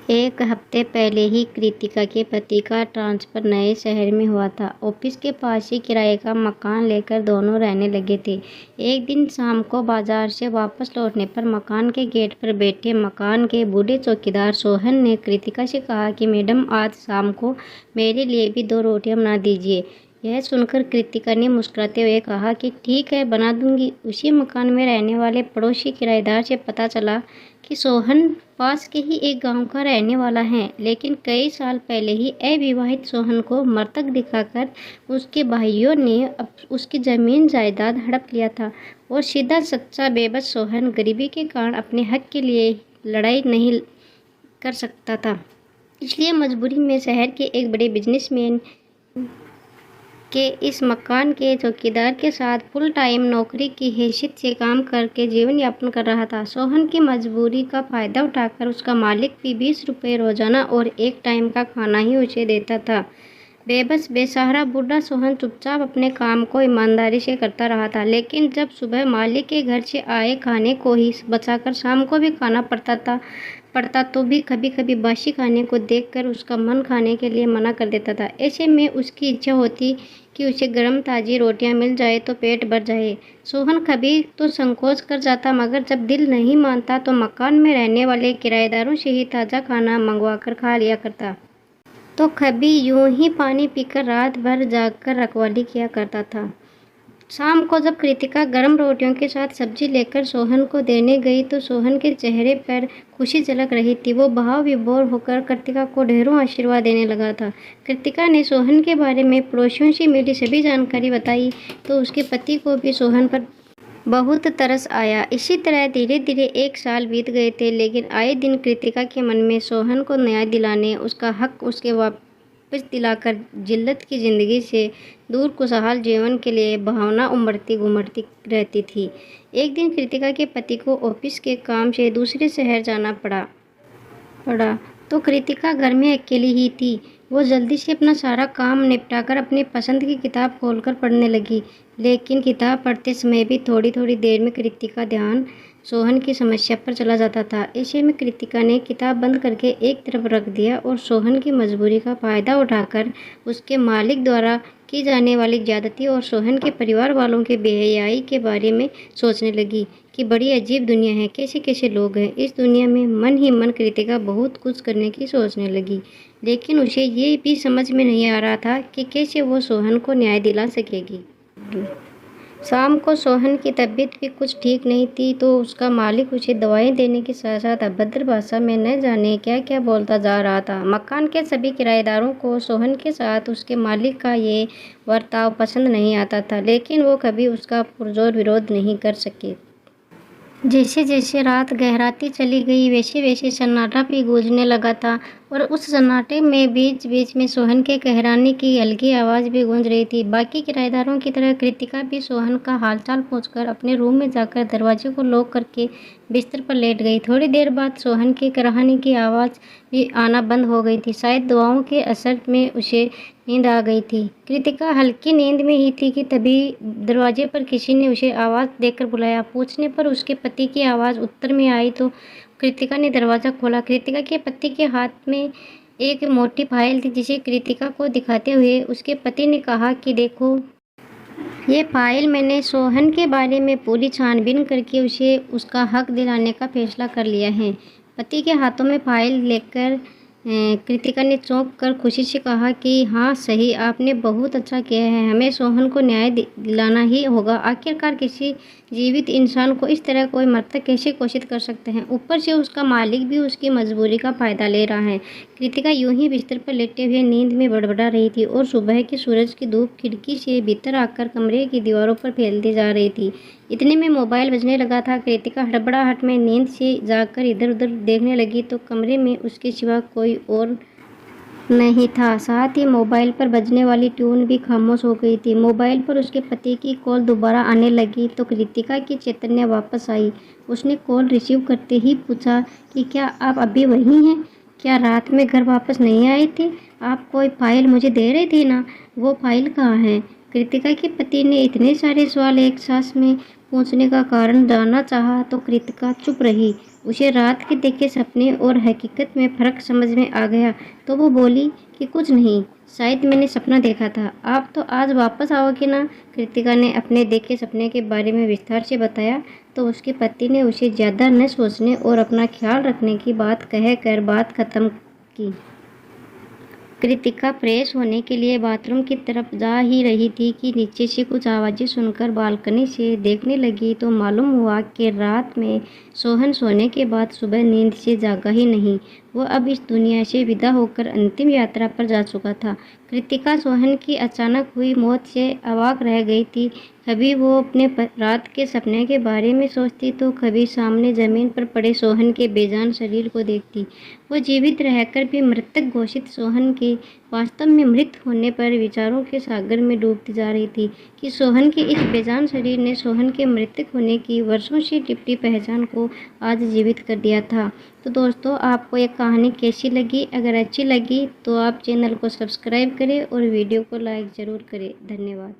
एक हफ्ते पहले ही कृतिका के पति का ट्रांसफ़र नए शहर में हुआ था। ऑफिस के पास ही किराए का मकान लेकर दोनों रहने लगे थे। एक दिन शाम को बाजार से वापस लौटने पर मकान के गेट पर बैठे मकान के बूढ़े चौकीदार सोहन ने कृतिका से कहा कि मैडम, आज शाम को मेरे लिए भी 2 रोटियां बना दीजिए। यह सुनकर कृतिका ने मुस्कुराते हुए कहा कि ठीक है, बना दूंगी। उसी मकान में रहने वाले पड़ोसी किराएदार से पता चला कि सोहन पास के ही एक गांव का रहने वाला है, लेकिन कई साल पहले ही अविवाहित सोहन को मृतक दिखाकर उसके भाइयों ने उसकी ज़मीन जायदाद हड़प लिया था और सीधा सच्चा बेबस सोहन गरीबी के कारण अपने हक के लिए लड़ाई नहीं कर सकता था। इसलिए मजबूरी में शहर के एक बड़े बिजनेसमैन के इस मकान के चौकीदार के साथ फुल टाइम नौकरी की हैसियत से काम करके जीवन यापन कर रहा था। सोहन की मजबूरी का फ़ायदा उठाकर उसका मालिक भी 20 रुपये रोजाना और एक टाइम का खाना ही उसे देता था। बेबस बेसहारा बूढ़ा सोहन चुपचाप अपने काम को ईमानदारी से करता रहा था, लेकिन जब सुबह मालिक के घर से आए खाने को ही बचाकर शाम को भी खाना पड़ता तो भी कभी कभी बासी खाने को देखकर उसका मन खाने के लिए मना कर देता था। ऐसे में उसकी इच्छा होती कि उसे गर्म ताज़ी रोटियां मिल जाए तो पेट भर जाए। सोहन कभी तो संकोच कर जाता, मगर जब दिल नहीं मानता तो मकान में रहने वाले किराएदारों से ही ताज़ा खाना मंगवा कर खा लिया करता। तो कभी यूं ही पानी पीकर रात भर जागकर रखवाली किया करता था। शाम को जब कृतिका गर्म रोटियों के साथ सब्जी लेकर सोहन को देने गई तो सोहन के चेहरे पर खुशी झलक रही थी। वो भाव विभोर होकर कृतिका को ढेरों आशीर्वाद देने लगा था। कृतिका ने सोहन के बारे में पड़ोसियों से मिली सभी जानकारी बताई तो उसके पति को भी सोहन पर बहुत तरस आया। इसी तरह धीरे धीरे 1 साल बीत गए थे, लेकिन आए दिन कृतिका के मन में सोहन को न्याय दिलाने, उसका हक उसके वापस दिलाकर जिल्लत की ज़िंदगी से दूर खुशहाल जीवन के लिए भावना उमड़ती घुमड़ती रहती थी। एक दिन कृतिका के पति को ऑफिस के काम से दूसरे शहर जाना पड़ा तो कृतिका घर में अकेली ही थी। वो जल्दी से अपना सारा काम निपटाकर अपनी पसंद की किताब खोलकर पढ़ने लगी, लेकिन किताब पढ़ते समय भी थोड़ी थोड़ी देर में कृतिका ध्यान सोहन की समस्या पर चला जाता था। ऐसे में कृतिका ने किताब बंद करके एक तरफ रख दिया और सोहन की मजबूरी का फ़ायदा उठाकर उसके मालिक द्वारा की जाने वाली ज्यादती और सोहन के परिवार वालों के बेहयाई के बारे में सोचने लगी कि बड़ी अजीब दुनिया है, कैसे कैसे लोग हैं इस दुनिया में। मन ही मन कृतिका बहुत कुछ करने की सोचने लगी, लेकिन उसे ये भी समझ में नहीं आ रहा था कि कैसे वो सोहन को न्याय दिला सकेगी। शाम को सोहन की तबीयत भी कुछ ठीक नहीं थी तो उसका मालिक उसे दवाएं देने के साथ साथ अभद्र भाषा में न जाने क्या क्या बोलता जा रहा था। मकान के सभी किराएदारों को सोहन के साथ उसके मालिक का ये बर्ताव पसंद नहीं आता था, लेकिन वो कभी उसका पुरजोर विरोध नहीं कर सके। जैसे जैसे रात गहराती चली गई वैसे वैसे सन्नाटा भी गूंजने लगा था और उस सन्नाटे में बीच बीच में सोहन के कहराने की हल्की आवाज़ भी गूंज रही थी। बाकी किराएदारों की तरह कृतिका भी सोहन का हालचाल पूछकर अपने रूम में जाकर दरवाजे को लॉक करके बिस्तर पर लेट गई। थोड़ी देर बाद सोहन के कराहने की आवाज़ भी आना बंद हो गई थी। शायद दवाओं के असर में उसे नींद आ गई थी। कृतिका हल्की नींद में ही थी कि तभी दरवाजे पर किसी ने उसे आवाज़ देकर बुलाया। पूछने पर उसके पति की आवाज़ उत्तर में आई तो कृतिका ने दरवाज़ा खोला। कृतिका के पति के हाथ में एक मोटी फाइल थी, जिसे कृतिका को दिखाते हुए उसके पति ने कहा कि देखो, ये फाइल मैंने सोहन के बारे में पूरी छानबीन करके उसे उसका हक दिलाने का फैसला कर लिया है। पति के हाथों में फाइल लेकर कृतिका ने चौंक कर खुशी से कहा कि हाँ सही, आपने बहुत अच्छा किया है, हमें सोहन को न्याय दिलाना ही होगा। आखिरकार किसी जीवित इंसान को इस तरह कोई मृतक कैसे घोषित कर सकते हैं, ऊपर से उसका मालिक भी उसकी मजबूरी का फ़ायदा ले रहा है। कृतिका यूं ही बिस्तर पर लेटे हुए नींद में बड़बड़ा रही थी और सुबह की सूरज की धूप खिड़की से भीतर आकर कमरे की दीवारों पर फैलती जा रही थी। इतने में मोबाइल बजने लगा था। कृतिका हड़बड़ाहट में नींद से जागकर इधर उधर देखने लगी तो कमरे में उसके सिवा कोई और नहीं था। साथ ही मोबाइल पर बजने वाली ट्यून भी खामोश हो गई थी। मोबाइल पर उसके पति की कॉल दोबारा आने लगी तो कृतिका की चैतन्य वापस आई। उसने कॉल रिसीव करते ही पूछा कि क्या आप अभी वहीं हैं? क्या रात में घर वापस नहीं आए थे? आप कोई फाइल मुझे दे रहे थे ना, वो फाइल कहाँ है? कृतिका के पति ने इतने सारे सवाल एक सांस में पूछने का कारण जानना चाहा तो कृतिका चुप रही। उसे रात के देखे सपने और हकीकत में फ़र्क समझ में आ गया तो वो बोली कि कुछ नहीं, शायद मैंने सपना देखा था। आप तो आज वापस आओगे ना? कृतिका ने अपने देखे सपने के बारे में विस्तार से बताया तो उसके पति ने उसे ज़्यादा न सोचने और अपना ख्याल रखने की बात कहकर बात खत्म की। कृतिका फ्रेश होने के लिए बाथरूम की तरफ जा ही रही थी कि नीचे से कुछ आवाज़ें सुनकर बालकनी से देखने लगी तो मालूम हुआ कि रात में सोहन सोने के बाद सुबह नींद से जागा ही नहीं। वो अब इस दुनिया से विदा होकर अंतिम यात्रा पर जा चुका था। कृतिका सोहन की अचानक हुई मौत से अवाक रह गई थी। कभी वो अपने रात के सपने के बारे में सोचती तो कभी सामने ज़मीन पर पड़े सोहन के बेजान शरीर को देखती। वो जीवित रहकर भी मृतक घोषित सोहन के वास्तव में मृत होने पर विचारों के सागर में डूबती जा रही थी कि सोहन के इस बेजान शरीर ने सोहन के मृतक होने की वर्षों से लिपटी पहचान को आज जीवित कर दिया था। तो दोस्तों, आपको ये कहानी कैसी लगी? अगर अच्छी लगी तो आप चैनल को सब्सक्राइब करें और वीडियो को लाइक ज़रूर करें। धन्यवाद।